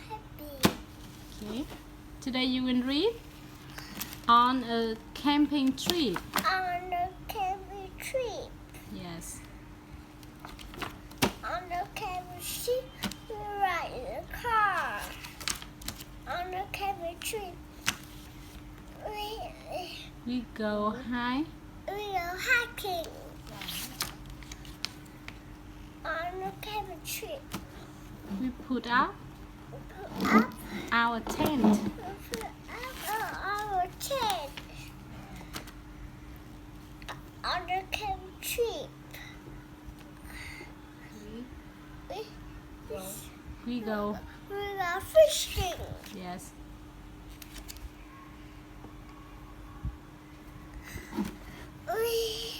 happy. Okay. Today you will read on a camping trip. On a camping trip. Yes. On a camping trip, we ride in a car. On a camping trip, We go high. we go hiking. On a camping trip, We put up put up, our tent. put up our tent. On a camping trip, We go. we go fishing. Yes.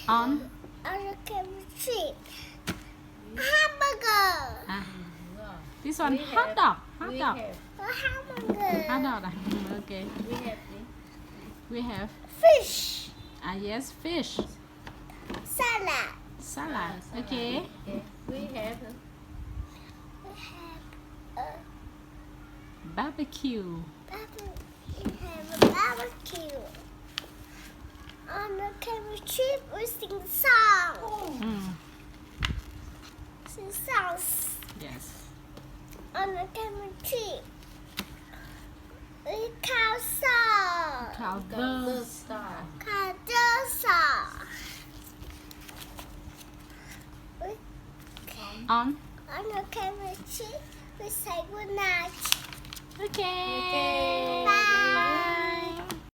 On a camping trip, hamburger. this one hot dog. Hot We dog. have, A hamburger. Hot dog. Okay. we have this. We have Fish. yes, fish. Salad. Salad. Okay. We have We have Barbecue. we have a barbecue. On the camping trip, we sing songs. Mm. Sing songs. Yes. On the camping trip, we count songs. Count the birds. star. Count the songs. On. On the camping trip, we say good night. Okay. Okay. Bye.